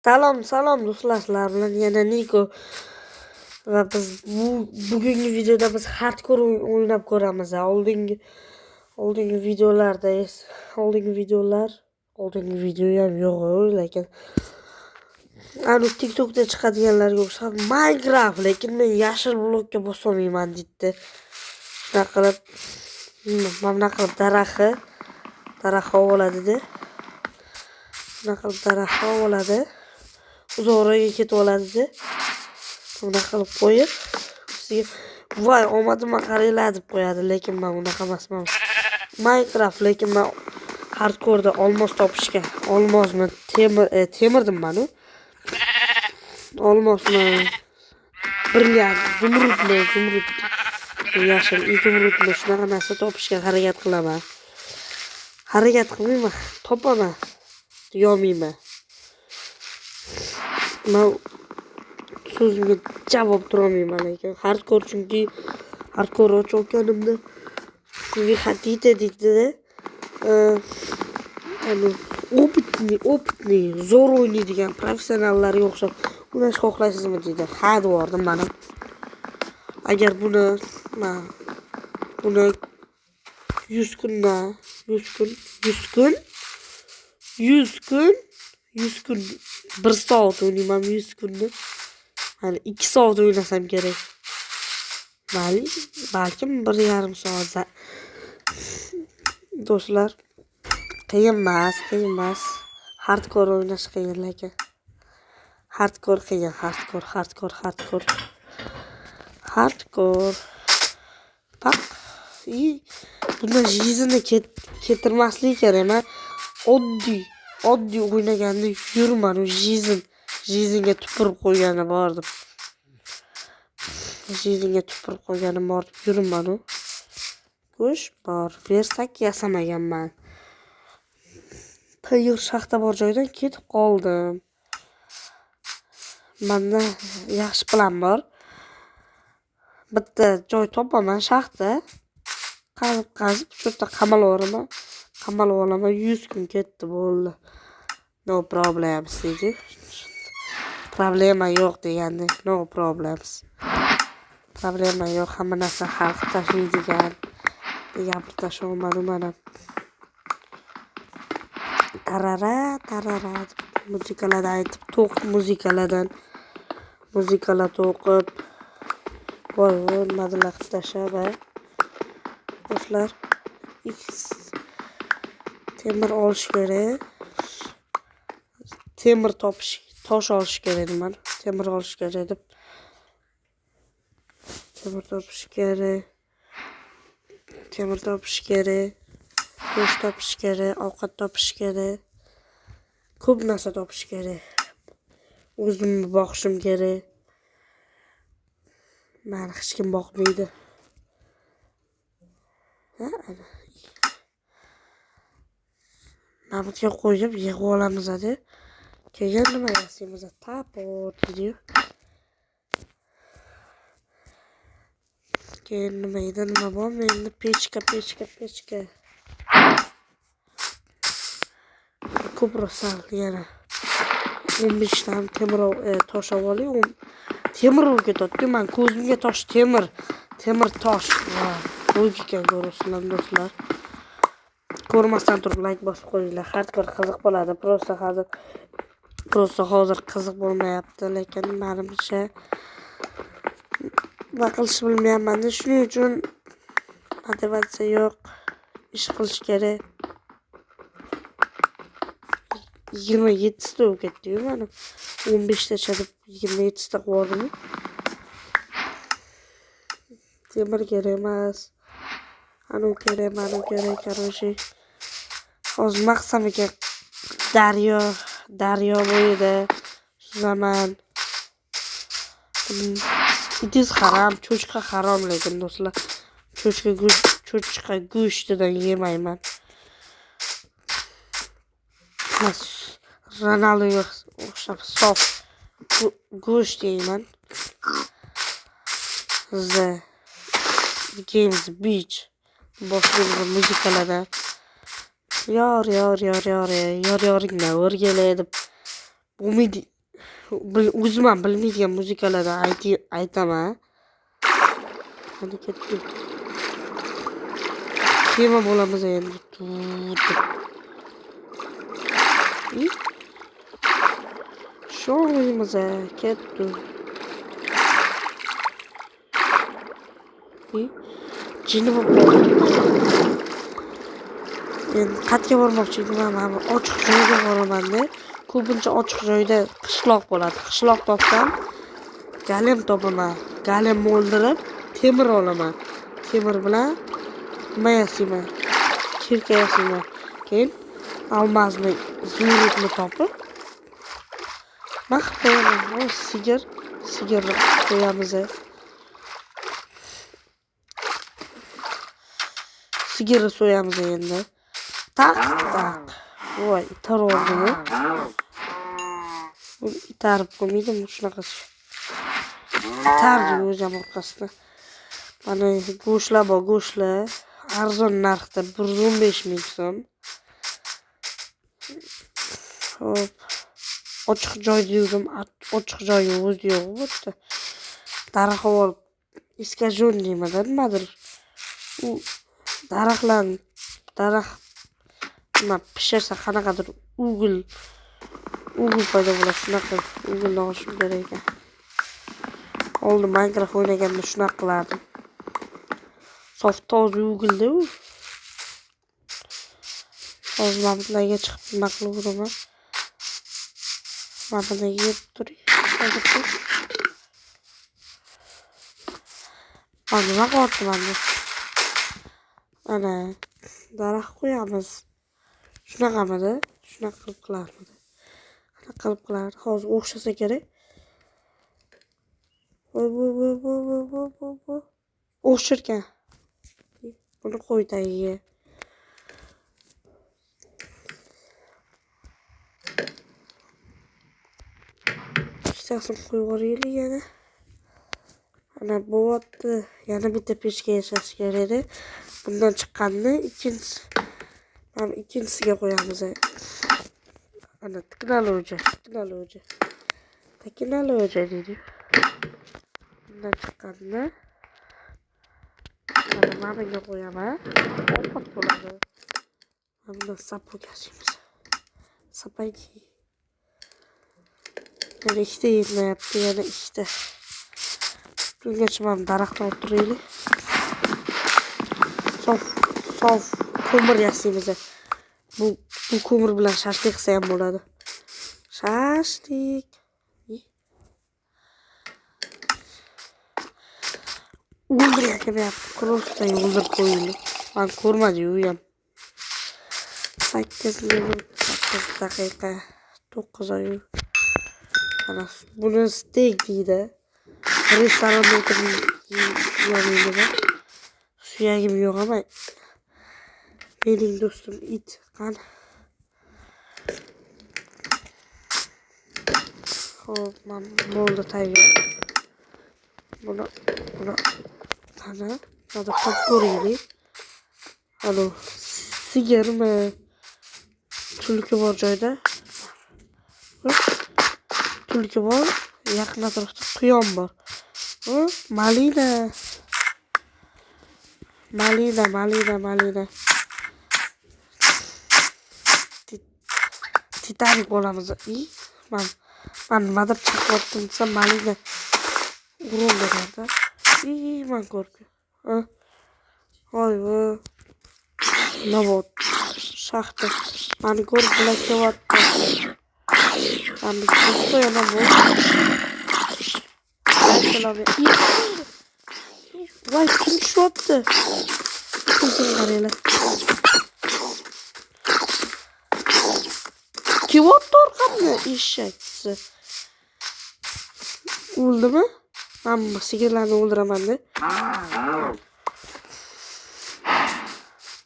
Salom do'stlar, sizlar bilan yana Niko va biz bugungi videoda biz hardcore o'ynab ko'ramiz. Oldingi videolarda oldingi video ham yo'q, lekin anu TikTokda chiqadiganlarga o'xshab Minecraft, lekin men yashil blokka bosolmayman deydi. Shunaqa qilib daraxt oladi-da. Shunaqa qilib daraxt oladi. Uzoqroqga ketib oladi-da. Bunaqa qilib qo'yib, voy omadimga qaranglar deb qo'yadi, lekin men unaqa emasman. Minecraft, lekin men hardcore'da olmos topishga, olmosmi, temirdim men. Olmosmi, brilliant, zumrud, yashil, izumrudni shunaqa narsa topishga harakat qilaman. Harakat qilmayman, topaman, yo'mayman. Men so'zimga javob turolmayman, lekin hardcore, chunki hardcore ochganimda вы хотите deydi-da. Opitni, zo'r o'ynaydigan professionallarga o'xshab o'ynashni xohlaysizmi deydi. Ha dedim men. Agar buni 100 kun 1 soat o'ynayman, 100 kunni. Hali 2 soat o'ynasam kerak. Balkim 1,5 soat. Do'stlar, qiyin emas. Hardcore o'ynash qiyin, lekin hardcore qiyin, hardcore. Bak, bundan jizini ketirmaslik kerak. Oddiy o'ynaganda yurman, u jizinga tupurib qo'ygani bordim. Yurman u. Go'sht bor, versak yasamaganman. Tayyor shaxta bor joydan ketib qoldim. Menda yaxshi plan bor. Bitta joy topaman shaxta. Qazib shu yerda qamalib olaman. 100 kun ketdi, bo'ldi. No problems deydi. Problema yo'q deganda, no problems. Problema yo'q, hamma narsa hal qilib tashlaydigan. degan bir tashovmanu mana. Tarara muzikalardan aytib, muzikalar to'qib. Voy, nima tashlab. Do'stlar, temir olish kerak. Tosh olish kerak man. Temir olish kerak deb. Temir topish kerak. Go'sht topish kerak, ovqat topish kerak. Ko'p narsa topish kerak. O'zimni boqishim kerak. Meni hech kim boqmaydi. Nabutga qo'yib yig'ib olamiz edi. Keyin nima yasaymiz? Tapor deydi. Keyin nima bor? Endi pechka. Ko'proq sal yana 15 dan tosh olib, temir ketadi. Men ko'zimga tosh temir tosh. Logika ko'rasizlar do'stlar. Ko'rmasdan turib like bosib qo'yinglar. Hardcore qiziq bo'ladi. Prosta hozir qiziq bo'lmayapti, lekin menimcha nima qilishni bilmayapman. Shuning uchun motivatsiya yo'q. Ish qilish kerak. 27 ta ketdi-yu mana. 15 tacha deb 27 ta qo'ydim. Temir kerak emas. Anu kerak, короче. Hozir maqsamiga daryo bo'yida suzaman. Itiz harom, cho'chqa harom, lekin do'stlar, cho'chqa go'shtidan yemayman. Ronaldoga o'xshab sof go'sht yeyman. The Games Beach boshqa muzikalarda yoringlar o'rgilay deb bo'lmaydi. O'zim ham bilmaydigan muzikalarni aytaman. Hadi ketdik. Kema bo'lamiz endi. Sho'ng'imiz ketdi. Jini bo'lib men qayerga bormoqchi edim? Men ochiq joyga boraman-da. Ko'pincha ochiq joyda qishloq bo'ladi. Qishloq topsam, galem topaman. Galemni o'ldirib, temir olaman. Temir bilan nima yasayman? Kirka yasayman. Keyin almazni, zumrudni topib maqib qo'yaman. O, sigirni qo'yamiz. Sigirni so'yamiz endi. Tak. Voy, itar oldimi? Itarib qo'ymaydimi shunaqasi? Itardi o'zim orqasida. Mana go'shtlar bor, go'shtlar arzon narxda 115 ming so'm. Hop. Ochiq joyda yurdim, ochiq joyi o'zi yo'q bo'pti. Daraxtlar iskajon deyman, nimadir. U daraxt nima pishirsa qanaqadir o'g'il paydo bo'ladi, shunaqa o'g'ilni olishim kerak ekan. Oldin Minecraft o'ynaganda shunaqa qilardim. Sof toza o'g'ilda u. Hozir mabitlarga chiqib nima qilaveraman. Mabitlarga yeb turing. Nima qilyapman men? Ana daraxt qo'yamiz. Shunaqamidi? Shunaqa qilib qilarmidi? Qanaqa qilib qilardi? Hozir o'xshasa kerak. Voy. O'xshirkan. Buni qo'y tagiga. Ikkitasini qo'yib yuboraylik yana. Ana bo'lyapti. Yana bitta pechka yasash kerak edi. Bundan chiqqanni ikkinchisiga qo'yamiz. Ana teknologiya deydi. Bundan chiqqanni mana bunga qo'yaman. Opat bo'ladi. Mana sapok yasaymiz. Sapayki. Yana ikkita yetmayapti, yana ikkita. Bungacha ham daraxt olib turaylik. Sof ko'mir yasaymiz. Bu ko'mir bilan shashlik qilsa ham bo'ladi. Shashlik. O'ldirib kelyapti. Просто o'ldirib qo'yildi. Men ko'rmadim u ham. 8 minut 8 daqiqa 9 oy. Ana buni steak deydi. Restoranda o'tirib yeymiz. Suyagim yo'q ama mening do'stim it qani. Xo'p, men bo'ldi tayyor. Buni qani? Hozir qilib ko'raylik. Alo, sigirmi? Tulki bor joyda. Tulki bor, yaqin atrofda quyon bor. Malina. Titanik bo'lamiz. Men nimadir chaqyaptim desam malina urildi. Men ko'rdim. Voy. Nobot. Shaxta. Meni ko'rib bilan kelyapti. Men bitta yana bu. Voy, kim tushyapti? Kim qaraylar. Kelyapti orqamda eshakchi. O'ldimi? Men sigirlarni o'ldiraman-da.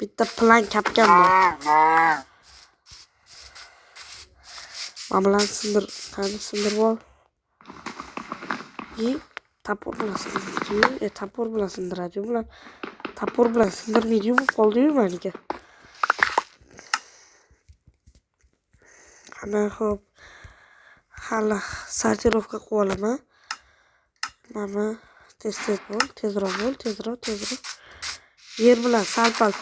Bitta plan kapgan bor. Men bilan sindirib ol. Tapor bilan sindiradi. Tapor bilan sindiradi. Tapor bilan sindirmaydi bu qoldi-yu menga. Ana xo'p. hali sortirovka qilib olaman. Mana tez bo'l, tezroq bo'l, tezroq. Yer bilan sal-pal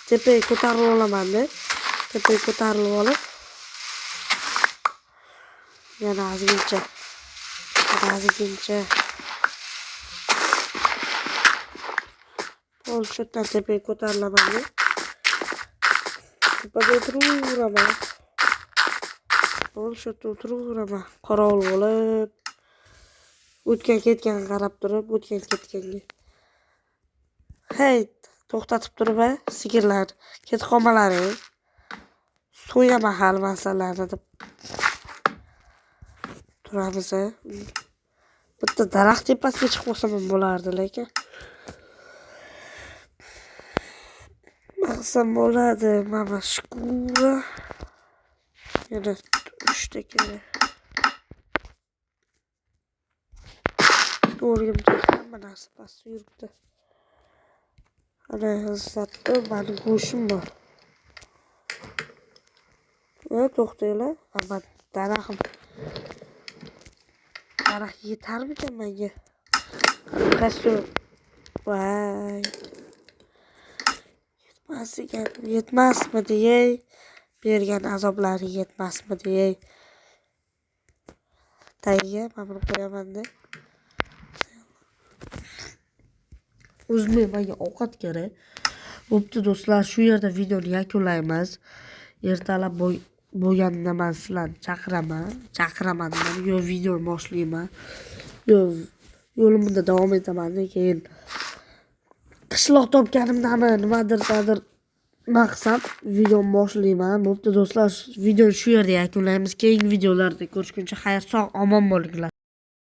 tepaga ko'tarib olaman-da. Tepaga ko'tarilib olib, yana ozgincha. Bo'l, shu yerdan tepaga ko'tarilaman-da. Tepaga o'tiraveraman. Bo'l, shu yerda o'tiraveraman. Qorovul bo'lib, o'tgan-ketganga qarab turib, o'tgan-ketganga. Hey, to'xtatib turib, sigirlar, ketib qolmalaring. So'yaman hali masalani deb turamiz. Bitta daraxt tepasiga chiqib olsam ham bo'lardi, lekin maqsam bo'ladi. Mana shkura. Yana 3 ta kerak. To'g'ri hamma narsa pastda yuribdi. Ana hissatda mani go'shim bor. To'xtanglar. Mana daraxt yetarmikan menga? Qasur. Voy. Yetmasmidi, ey? Bergan azoblari yetmasmidi, ey? Tagiga mana buni qo'yaman-da. O'zimga menga ovqat kerak. Bo'pti do'stlar, shu yerda videoni yakunlaymiz. Ertalab bo'lganda men sizlarni chaqiraman. Yo videoni boshlayman. Yo yo'limda davom etaman. Keyin qishloq topganimdami nimadir maqsad videoni boshlayman. Bo'pti do'stlar, videoni shu yerda yakunlaymiz. Keyingi videolarda ko'rishguncha xayr, sog', omon bo'linglar.